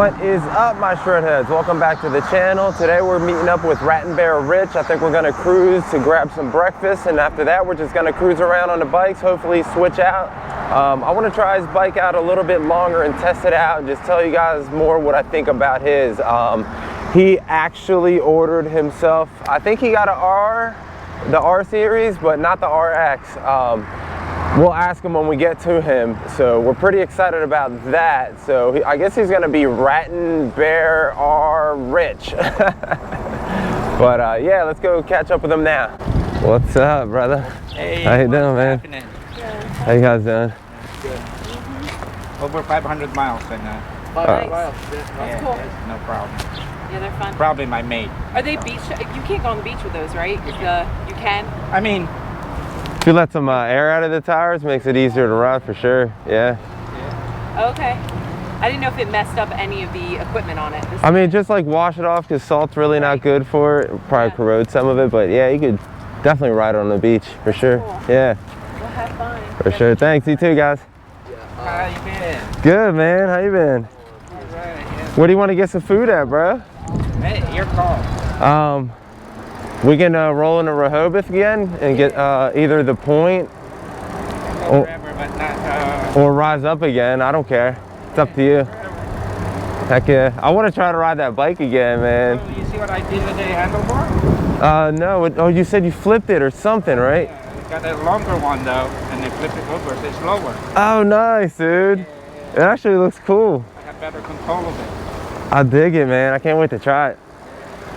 What is up, my shred heads? Welcome back to the channel. Today we're meeting up with Rattan Bear Rich. I think we're gonna cruise to grab some breakfast, and after that we're just gonna cruise around on the bikes, hopefully switch out. I want to try his bike out a little bit longer and test it out and just tell you guys more what I think about his. He actually ordered himself, I think he got the R series, but not the RX. We'll ask him when we get to him, so we're pretty excited about that. So I guess he's gonna be Rattan Bear Rich. But yeah, let's go catch up with him now. What's up, brother? Hey, how you doing, man? Happening? How you guys doing? Good. Over 500 miles and Nice. yeah, Cool. no problem. Yeah, they're fun. Probably my mate. Are they beach? You can't go on the beach with those, right? You can? I mean, If you let some air out of the tires, makes it easier to ride for sure. Yeah. Okay. I didn't know if it messed up any of the equipment on it. I mean, just like wash it off, because salt's really not good for it. Probably corrode some of it, but yeah, you could definitely ride on the beach for sure. Cool. Yeah. We'll have fun. For sure. Thanks. You too, guys. how you been? Good, man. How you been? All right, yeah. Where do you want to get some food at, bro? Hey, your call. We can roll into Rehoboth again and get either the point Forever, but not, or rise up again. I don't care. It's up to you. Heck yeah. I want to try to ride that bike again, man. you see what I did with the handlebar? No. Oh, you said you flipped it or something, right? Yeah, I got a longer one though, and they flip it over, so it's lower. Oh, nice, dude. It actually looks cool. I have better control of it. I dig it, man. I can't wait to try it.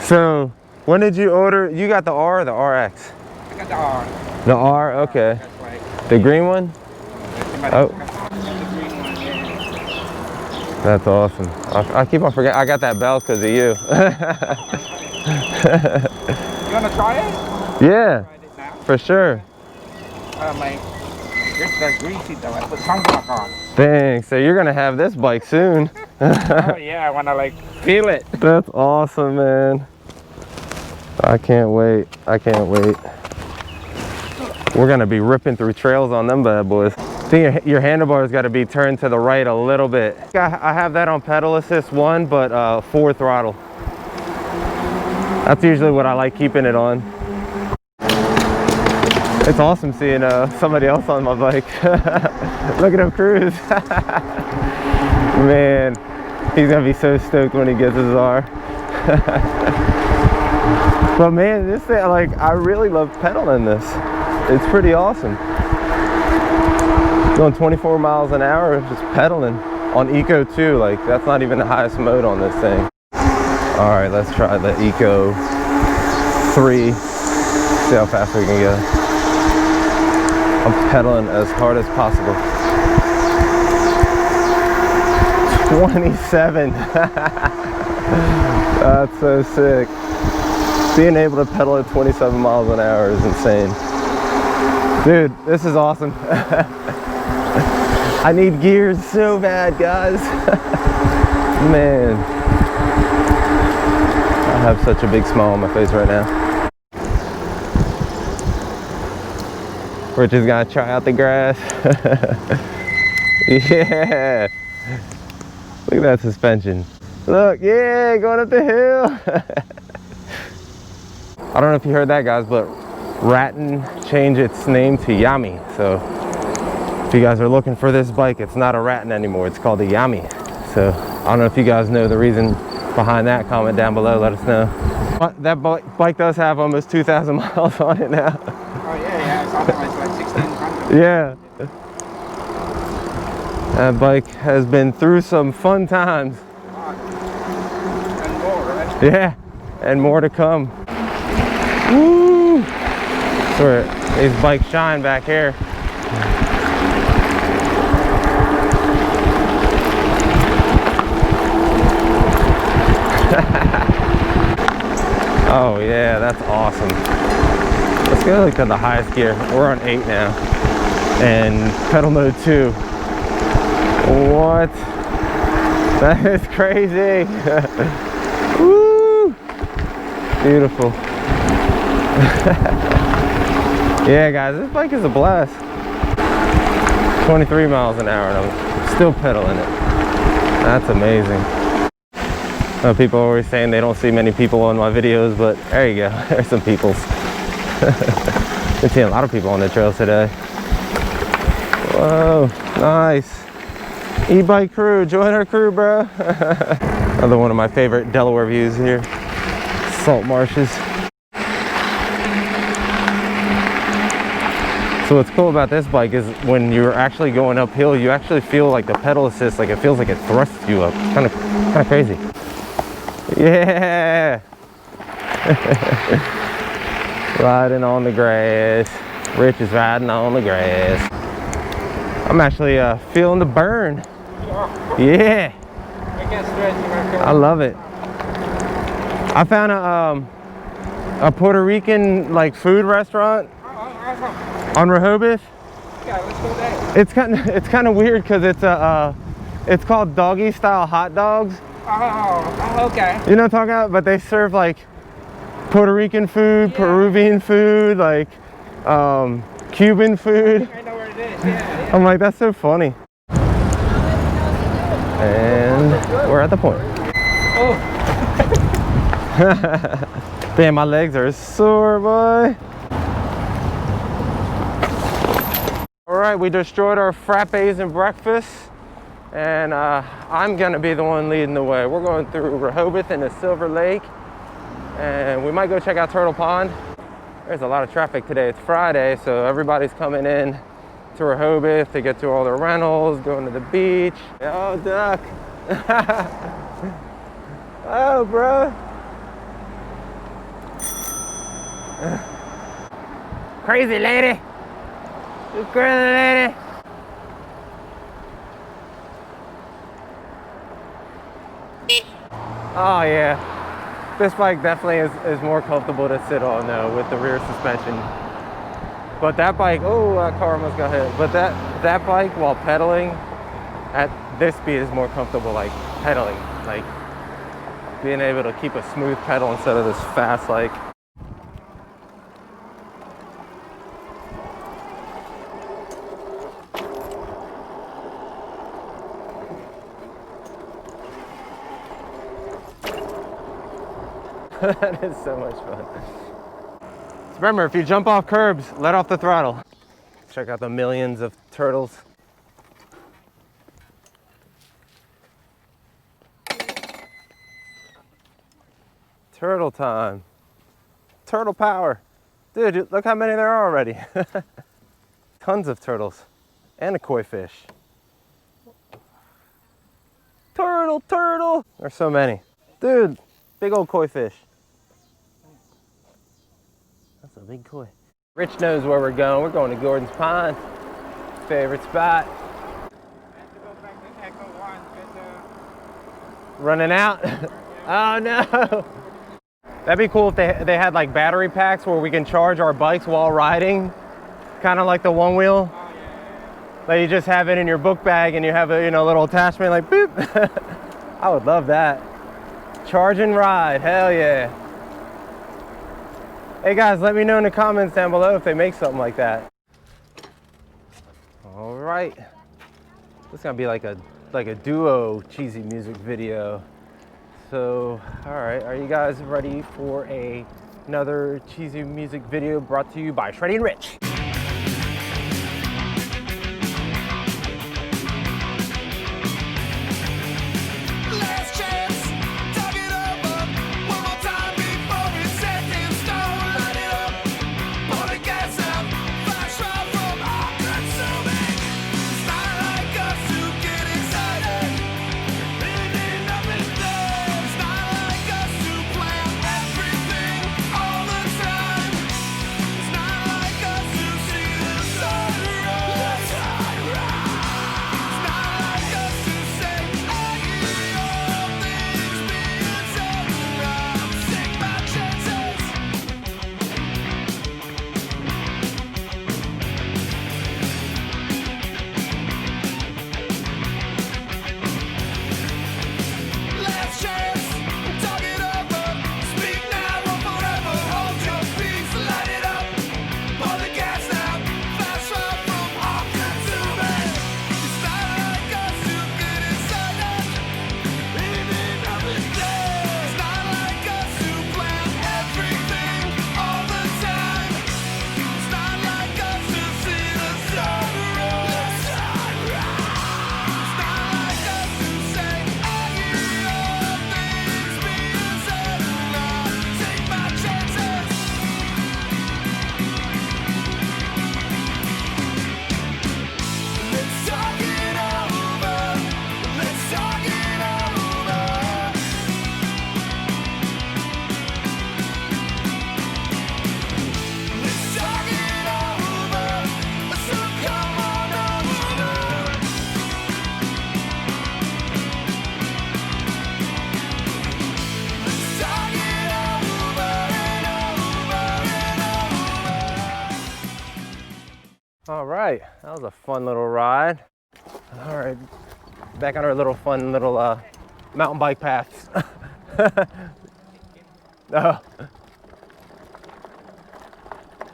So, when did you order? You got the R or the RX? I got the R. The R, okay. That's right. The green one? Oh. That's awesome. I keep on forgetting. I got that belt because of you. You want to try it? Yeah, Try it now. for sure. It's like greasy though. I put sunblock on. Dang, so you're going to have this bike soon. Oh yeah, I want to like feel it. That's awesome, man. I can't wait. I can't wait. We're going to be ripping through trails on them bad boys. I think your handlebar's got to be turned to the right a little bit. I have that on pedal assist 1, but 4 throttle. That's usually what I like keeping it on. It's awesome seeing somebody else on my bike. Look at him cruise. Man, he's gonna be so stoked when he gets his R. But man, this thing, like, I really love pedaling this. It's pretty awesome. Going 24 miles an hour, just pedaling on Eco 2. Like, that's not even the highest mode on this thing. All right, let's try the Eco 3. See how fast we can go. I'm pedaling as hard as possible. 27. That's so sick. Being able to pedal at 27 miles an hour is insane. Dude, this is awesome. I need gears so bad, guys. Man. I have such a big smile on my face right now. We're just gonna try out the grass. Yeah. Look at that suspension. Look, yeah, going up the hill. I don't know if you heard that, guys, but Rattan changed its name to Yami. So if you guys are looking for this bike, it's not a Rattan anymore. It's called a Yami. So I don't know if you guys know the reason behind that. Comment down below, let us know. That bike does have almost 2,000 miles on it now. Oh yeah, it's on like 1,600. Yeah. That bike has been through some fun times. And more, right? Yeah, and more to come. Woo! That's where these bikes shine back here. Oh yeah, that's awesome. Let's go to the highest gear. We're on 8 now. And pedal mode 2. What? That is crazy. Woo! Beautiful. Yeah, guys, this bike is a blast. 23 miles an hour and I'm still pedaling it. That's amazing. People are always saying they don't see many people on my videos, but there you go. There's some peoples. Been seeing a lot of people on the trails today. Whoa, nice. E-bike crew, join our crew, bro. Another one of my favorite Delaware views here. Salt marshes. So what's cool about this bike is when you're actually going uphill, you actually feel like the pedal assist, like it feels like it thrusts you up. Kind of crazy. Yeah. Riding on the grass. Rich is riding on the grass. I'm actually feeling the burn. Yeah. I love it. I found a Puerto Rican like food restaurant on Rehoboth. Yeah, let's go there. It's kind of weird because it's called doggy style hot dogs. Oh, okay. You know what I'm talking about? But they serve like Puerto Rican food, yeah. Peruvian food, like Cuban food. I know where it is. Yeah. I'm like, that's so funny. And we're at the point. Oh. Man, my legs are sore, boy. All right, we destroyed our frappes and breakfast, and I'm gonna be the one leading the way. We're going through Rehoboth into Silver Lake, and we might go check out Turtle Pond. There's a lot of traffic today. It's Friday, so everybody's coming in to Rehoboth to get to all their rentals, going to the beach. Oh, duck. Oh, bro. Crazy lady. You crazy lady. Oh, yeah. This bike definitely is more comfortable to sit on, though, with the rear suspension. But that bike, oh, that car almost got hit. But that bike, while pedaling at this speed, is more comfortable, like pedaling, like being able to keep a smooth pedal instead of this fast, like. That is so much fun. So remember, if you jump off curbs, let off the throttle. Check out the millions of turtles. Turtle time. Turtle power. Dude, look how many there are already. Tons of turtles. And a koi fish. Turtle, turtle. There's so many. Dude, big old koi fish. That's a big koi. Rich knows where we're going. We're going to Gordon's Pond. Favorite spot. Running out? Oh no! That'd be cool if they had like battery packs where we can charge our bikes while riding. Kind of like the one wheel. Oh, yeah. Like you just have it in your book bag and you have a little attachment like boop. I would love that. Charge and ride, hell yeah. Hey guys, let me know in the comments down below if they make something like that. All right. This is gonna be like a duo cheesy music video. So, all right, are you guys ready for another cheesy music video brought to you by Shreddie and Rich? Everything all the time. It's not like us. right, that was a fun little ride. All right, back on our little fun little mountain bike paths. Oh.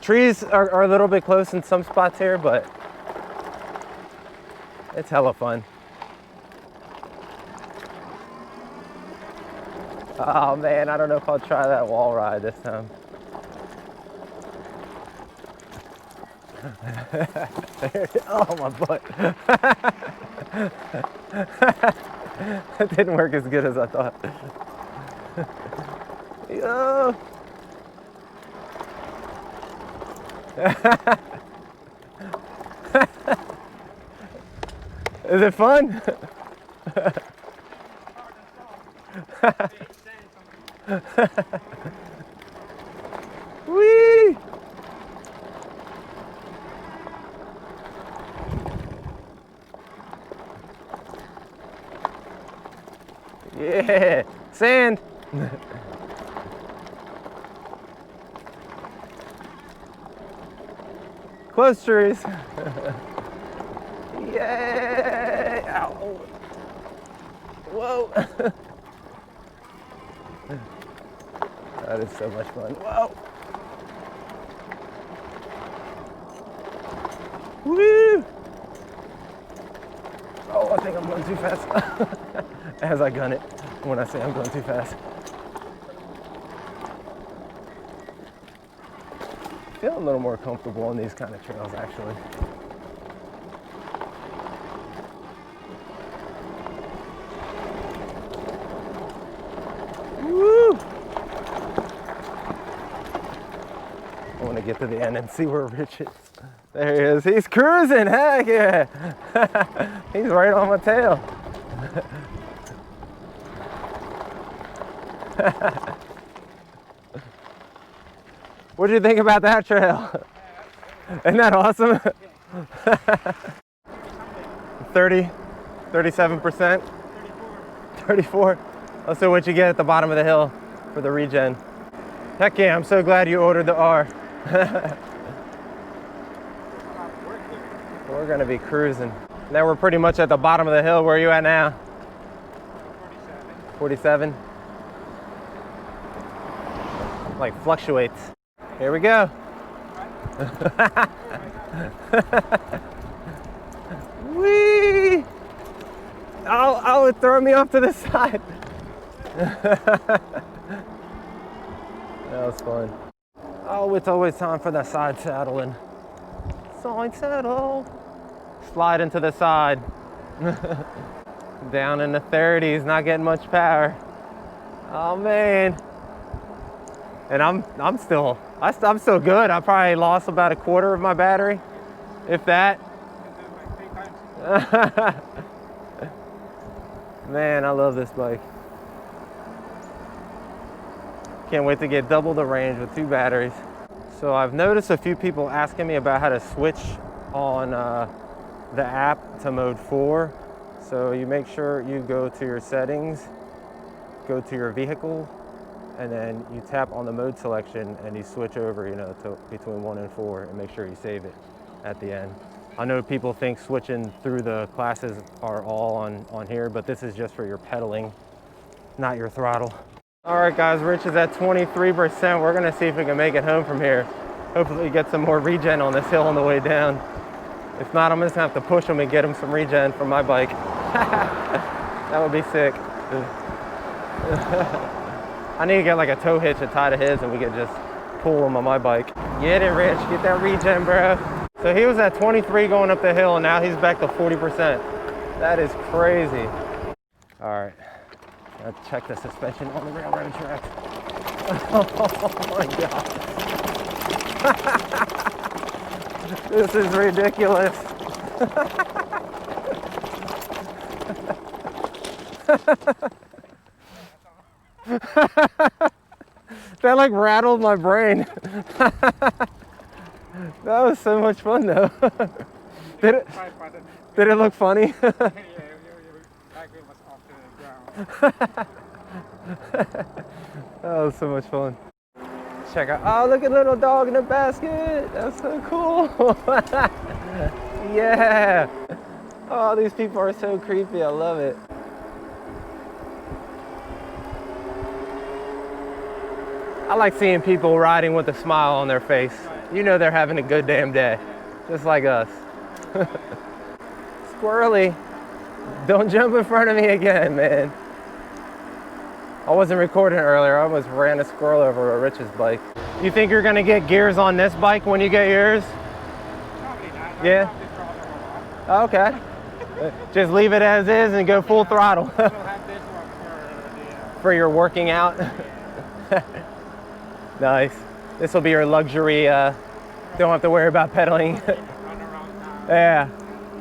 Trees are a little bit close in some spots here, but it's hella fun. Oh man, I don't know if I'll try that wall ride this time. Oh, my butt. It didn't work as good as I thought. Yo. Is it fun? Whee! Yeah, sand. Close trees. Yay! Ow. Whoa. That is so much fun. Whoa. Woo! Oh, I think I'm going too fast. As I gun it when I say I'm going too fast. I feel a little more comfortable on these kind of trails, actually. Woo! I want to get to the end and see where Rich is. There he is. He's cruising. Heck yeah. He's right on my tail. What do you think about that trail? Isn't that awesome? 30, 37%? 34. Let's see what you get at the bottom of the hill for the regen. Heck yeah, I'm so glad you ordered the R. We're gonna be cruising. Now we're pretty much at the bottom of the hill. Where are you at now? 47. 47? Like fluctuates. Here we go. Whee! Oh, it threw me off to the side. That was fun. Oh, it's always time for the side saddling. Side saddle. Slide into the side. Down in the 30s, not getting much power. Oh man. And I'm still good. I probably lost about a quarter of my battery, if that. Man, I love this bike. Can't wait to get double the range with 2 batteries. So I've noticed a few people asking me about how to switch on the app to mode 4. So you make sure you go to your settings, go to your vehicle, and then you tap on the mode selection and you switch over, you know, to between 1 and 4 and make sure you save it at the end. I know people think switching through the classes are all on here, but this is just for your pedaling, not your throttle. All right guys, Rich is at 23%. We're gonna see if we can make it home from here. Hopefully get some more regen on this hill on the way down. If not, I'm just gonna have to push him and get him some regen from my bike. That would be sick. I need to get like a tow hitch to tie to his and we could just pull him on my bike. Get it, Rich, get that regen, bro. So he was at 23 going up the hill and now he's back to 40%. That is crazy. All right, let's check the suspension on the railroad track. Oh my God. This is ridiculous. That like rattled my brain. That was so much fun though. Did it look funny? That was so much fun. Check out, oh look at little dog in the basket. That's so cool. Yeah. Oh, these people are so creepy. I love it. I like seeing people riding with a smile on their face. You know they're having a good damn day, just like us. Squirrely, don't jump in front of me again, man. I wasn't recording earlier. I almost ran a squirrel over a Rich's bike. You think you're gonna get gears on this bike when you get yours? Probably not. Yeah. Okay. Just leave it as is and go full throttle. We'll have this one For your working out. Nice. This will be your luxury. Don't have to worry about pedaling. Yeah.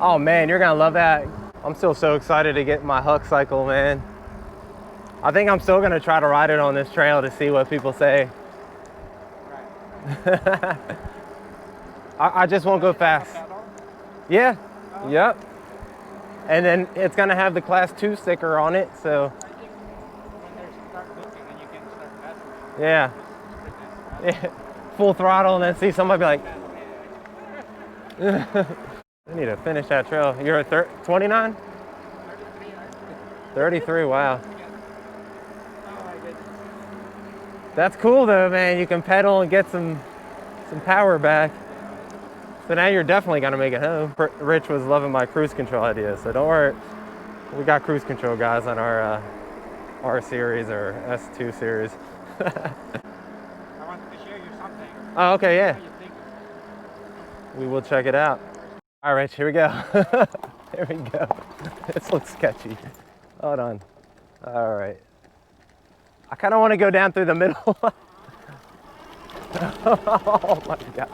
Oh man, you're gonna love that. I'm still so excited to get my Huck cycle, man. I think I'm still gonna try to ride it on this trail to see what people say. Right. I just won't go fast. Yeah. Yep. And then it's gonna have the Class 2 sticker on it, so. I think when they start looking and you can start passing. Yeah. Yeah. Full throttle and then see somebody be like, I need to finish that trail. You're at 29? 33, wow. That's cool though, man. You can pedal and get some power back. So now you're definitely gonna make it home. Rich was loving my cruise control idea, so don't worry. We got cruise control guys on our R series or S2 series. I wanted to show you something. Oh, okay, yeah. What do you think? We will check it out. All right, Rich, here we go. Here we go. This looks sketchy. Hold on. All right. I kind of want to go down through the middle. Oh my God.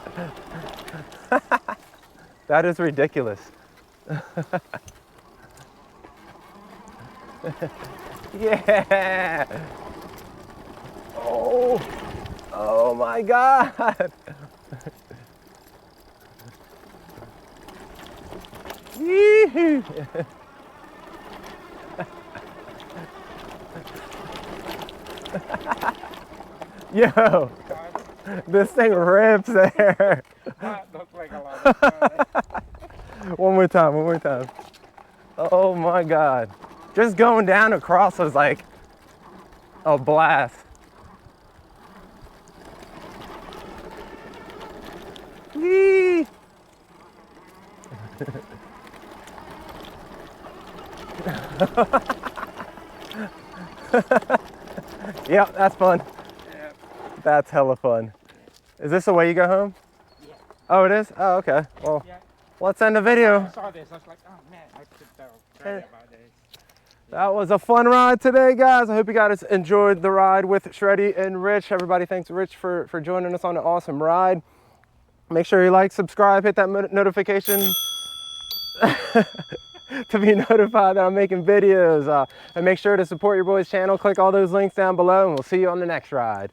That is ridiculous. Yeah. Oh. Oh my God. Yee-hoo. Yo, this thing rips there. That looks like a lot of fun. One more time, one more time. Oh my God. Just going down across was like a blast. Yee. Yep, that's fun. Yeah. That's hella fun. Is this the way you go home? Yeah. Oh, it is? Oh, okay. Well, Yeah. let's end the video. I saw this. I was like, oh man, I should tell Shreddie about this. That was a fun ride today, guys. I hope you guys enjoyed the ride with Shreddie and Rich. Everybody, thanks Rich for joining us on an awesome ride. Make sure you like, subscribe, hit that notification to be notified that I'm making videos. And make sure to support your boy's channel. Click all those links down below and we'll see you on the next ride.